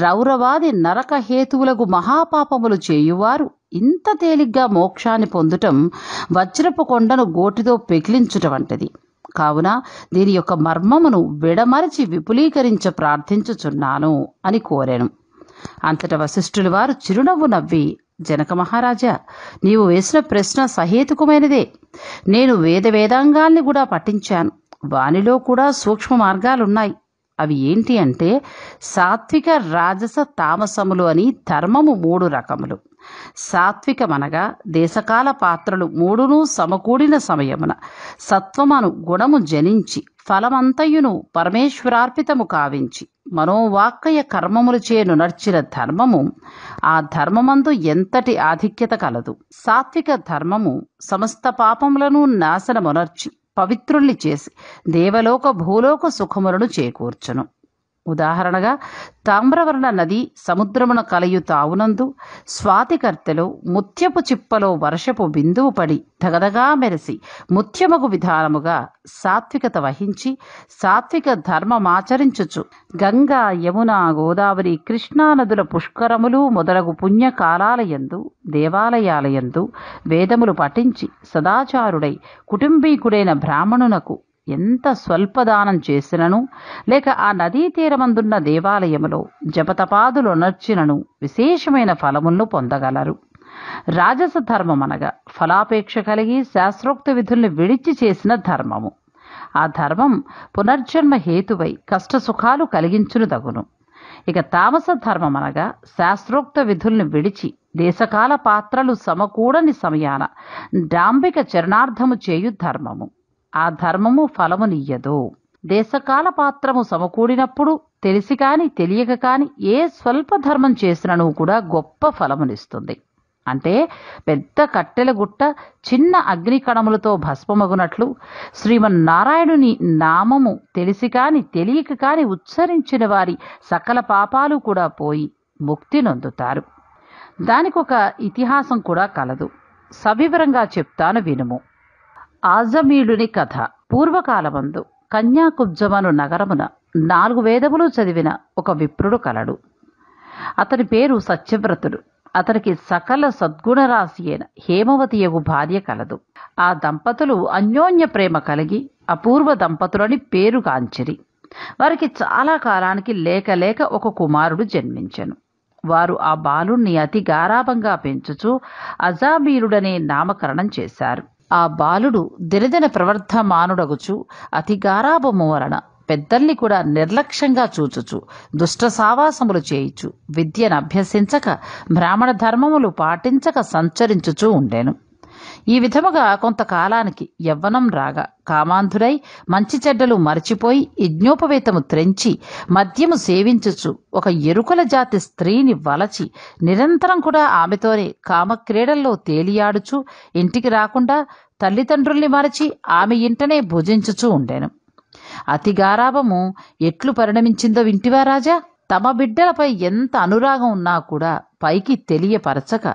రౌరవాది నరక హేతువులకు మహాపాపములు చేయువారు ఇంత తేలిగ్గా మోక్షాన్ని పొందుటం వజ్రపు కొండను గోటితో పెకిలించుట వంటిది. కావున దీని యొక్క మర్మమును విడమరచి విపులీకరించ ప్రార్థించుచున్నాను అని కోరాను. అంతట వశిష్ఠుల వారు చిరునవ్వు నవ్వి, జనక మహారాజా, నీవు వేసిన ప్రశ్న సహేతుకమైనదే. నేను వేదాంగాల్ని కూడా పఠించాను. వానిలో కూడా సూక్ష్మ మార్గాలున్నాయి. అవి ఏంటి అంటే సాత్విక, రాజస, తామసములు అని ధర్మము 3 రకములు. సాత్వికమనగా దేశకాల పాత్రలు 3 సమకూడిన సమయమున సత్వమను గుణము జనించి ఫలమంతయును పరమేశ్వరార్పితము కావించి మనోవాక్కయ కర్మములు చేను నర్చిన ధర్మము, ఆ ధర్మమందు ఎంతటి ఆధిక్యత కలదు. సాత్విక ధర్మము సమస్త పాపములను నాశనమునర్చి పవిత్రుల్ని చేసి దేవలోక భూలోక సుఖములను చేకూర్చును. ఉదాహరణగా తామ్రవర్ణ నది సముద్రమున కలయు తావునందు స్వాతికర్తెలో ముత్యపు చిప్పలో వర్షపు బిందువు పడి దగదగా మెరిసి ముత్యమగు విధానముగా సాత్వికత వహించి సాత్విక ధర్మమాచరించుచు గంగా, యమున, గోదావరి, కృష్ణా నదుల పుష్కరములు మొదలగు పుణ్యకాలాలయందు దేవాలయాలయందు వేదములు పఠించి సదాచారుడై కుటుంబీకుడైన బ్రాహ్మణునకు ఎంత స్వల్పదానం చేసినను లేక ఆ నదీ తీరమందున్న దేవాలయములో జపతపాదులు నర్చినను విశేషమైన ఫలములను పొందగలరు. రాజస ధర్మం అనగా ఫలాపేక్ష కలిగి శాస్త్రోక్త విధుల్ని విడిచి చేసిన ధర్మము. ఆ ధర్మం పునర్జన్మ హేతువై కష్టసుఖాలు కలిగించును దగును. ఇక తామస ధర్మం అనగా శాస్త్రోక్త విధుల్ని విడిచి దేశకాల పాత్రలు సమకూడని సమయాన డాంబిక చరణార్థము చేయు ధర్మము. ఆ ధర్మము ఫలమునియ్యదు. దేశకాల పాత్రము సమకూడినప్పుడు తెలిసి కాని తెలియక కాని ఏ స్వల్ప ధర్మం చేసినను కూడా గొప్ప ఫలమునిస్తుంది. అంటే పెద్ద కట్టెల గుట్ట చిన్న అగ్నికణములతో భస్మమగునట్లు శ్రీమన్నారాయణుని నామము తెలిసి కాని తెలియక కాని ఉచ్చరించిన వారి సకల పాపాలు కూడా పోయి ముక్తి నొందుతారు. దానికొక ఇతిహాసం కూడా కలదు. సవివరంగా చెప్తాను వినుము. ఆజమీయుని కథ. పూర్వకాలమందు కన్యాకుబ్జమను నగరమున 4 వేదములు చదివిన ఒక విప్రుడు కలడు. అతని పేరు సత్యవ్రతుడు. అతనికి సకల సద్గుణరాశి అయిన హేమవతియగు భార్య కలదు. ఆ దంపతులు అన్యోన్య ప్రేమ కలిగి అపూర్వ దంపతులని పేరుగాంచిరి. వారికి చాలా కాలానికి లేక ఒక కుమారుడు జన్మించెను. వారు ఆ బాలుణ్ణి అతి గారాభంగా పెంచుచూ అజామీరుడనే నామకరణం చేశారు. ఆ బాలుడు దినదిన ప్రవర్ధమానుడగుచు అతి గారాభము వలన పెద్దల్ని కూడా నిర్లక్ష్యంగా చూచుచు దుష్ట సావాసములు చేయుచు విద్యను అభ్యసించక బ్రాహ్మణ ధర్మములు పాటించక సంచరించుచూ ఉండెను. ఈ విధముగా కొంతకాలానికి యవ్వనం రాగా కామాంధుడై మంచి చెడ్డలు మరచిపోయి యజ్ఞోపవేతము త్రెంచి మద్యము సేవించుచు ఒక ఎరుకల జాతి స్త్రీని వలచి నిరంతరం కూడా ఆమెతోనే కామక్రీడల్లో తేలియాడుచు ఇంటికి రాకుండా తల్లిదండ్రుల్ని మరచి ఆమె ఇంటనే భుజించుచూ ఉండెను. అతి గారాభము ఎట్లు పరిణమించిందో వింటివా రాజా? తమ బిడ్డలపై ఎంత అనురాగం ఉన్నా కూడా పైకి తెలియపరచక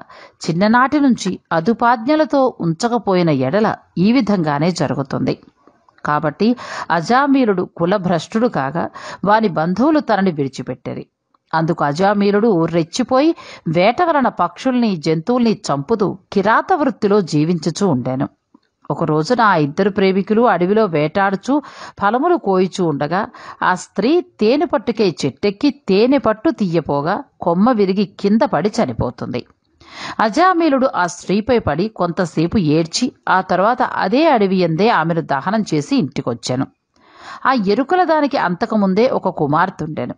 చిన్ననాటి నుంచి అదుపాజ్ఞలతో ఉంచకపోయిన ఎడల ఈ విధంగానే జరుగుతుంది. కాబట్టి అజామీరుడు కులభ్రష్టుడు కాగా వాని బంధువులు తనని విడిచిపెట్టారు. అందుకు అజామీరుడు రెచ్చిపోయి వేట వలన పక్షుల్ని జంతువుల్ని చంపుతూ కిరాత వృత్తిలో జీవించుచూ ఉండెను. ఒక రోజున ఆ 2 ప్రేమికులు అడవిలో వేటాడుచూ ఫలములు కోయిచూ ఉండగా ఆ స్త్రీ తేనె పట్టుకై చెట్టెక్కి తేనె పట్టు తీయపోగా కొమ్మ విరిగి కింద పడి చనిపోతుంది. అజామీలుడు ఆ స్త్రీపై పడి కొంతసేపు ఏడ్చి ఆ తర్వాత అదే అడవి యందే ఆమెను దహనం చేసి ఇంటికొచ్చాను. ఆ ఎరుకల దానికి అంతకుముందే ఒక కుమార్తె ఉండెను.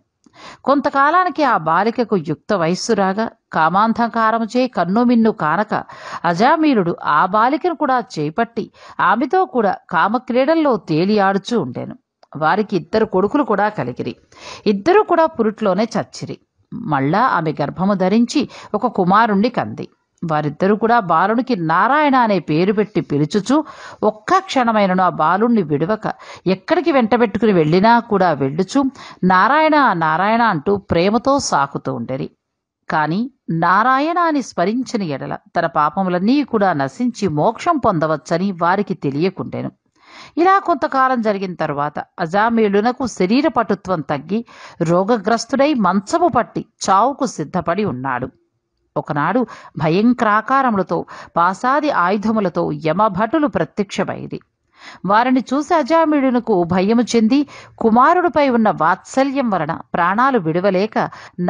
కొంతకాలానికి ఆ బాలికకు యుక్త వయస్సు రాగా కామాంధకారముచే కన్నుమిన్ను కానక అజామీలుడు ఆ బాలికను కూడా చేపట్టి ఆమెతో కూడా కామక్రీడల్లో తేలియాడుచూ ఉండెను. వారికి 2 కొడుకులు కూడా కలిగిరి. 2 కూడా పురుట్లోనే చచ్చిరి. మళ్ళా ఆమె గర్భము ధరించి ఒక కుమారుణ్ణి కంది. వారిద్దరూ కూడా బాలునికి నారాయణ అనే పేరు పెట్టి పిలుచుచు ఒక్క క్షణమైనను ఆ బాలుణ్ణి విడవక ఎక్కడికి వెంటబెట్టుకుని వెళ్ళినా కూడా వెళ్ళుచు నారాయణ నారాయణ అంటూ ప్రేమతో సాకుతూ ఉండేరి. కాని నారాయణ అని స్మరించిన ఎడల తన పాపములన్నీ కూడా నశించి మోక్షం పొందవచ్చని వారికి తెలియకుండెను. ఇలా కొంతకాలం జరిగిన తరువాత అజామీలునకు శరీర పటుత్వం తగ్గి రోగగ్రస్తుడై మంచము పట్టి చావుకు సిద్ధపడి ఉన్నాడు. ఒకనాడు భయంకరాకారములతో పాసాది ఆయుధములతో యమభటులు ప్రత్యక్షమైరి. వారిని చూసి అజామీలునకు భయము చెంది కుమారుడిపై ఉన్న వాత్సల్యం వలన ప్రాణాలు విడవలేక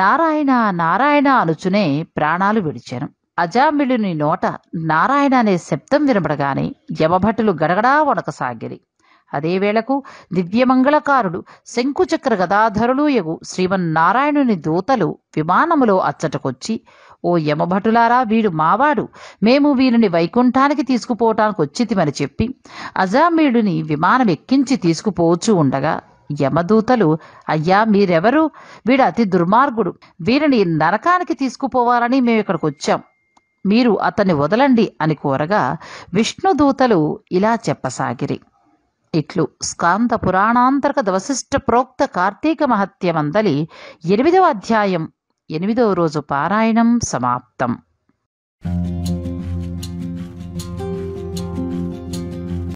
నారాయణ నారాయణ అనుచునే ప్రాణాలు విడిచెను. అజామిళుని నోట నారాయణ అనే శబ్దం వినబడగానే యమభటులు గడగడా వణకసాగిరి. అదే వేళకు దివ్యమంగళకారుడు శంకుచక్ర గదాధరులు యగు శ్రీమన్నారాయణుని దూతలు విమానములో అచ్చటకొచ్చి, ఓ యమభటులారా, వీడు మావాడు, మేము వీరిని వైకుంఠానికి తీసుకుపోవటానికి వచ్చితిమని చెప్పి అజామీలుని విమానం ఎక్కించి తీసుకుపోవచ్చు ఉండగా యమదూతలు, అయ్యా మీరెవరు? వీడు అతి దుర్మార్గుడు, వీరిని నరకానికి తీసుకుపోవాలని మేము ఇక్కడికి వచ్చాం, మీరు అతన్ని వదలండి అని కోరగా విష్ణుదూతలు ఇలా చెప్పసాగిరి. ఇట్లు స్కాంద పురాణాంతర్గత వశిష్ఠ ప్రోక్త కార్తీక మహత్యమందలి 8వ అధ్యాయం 8వ రోజు పారాయణం సమాప్తం.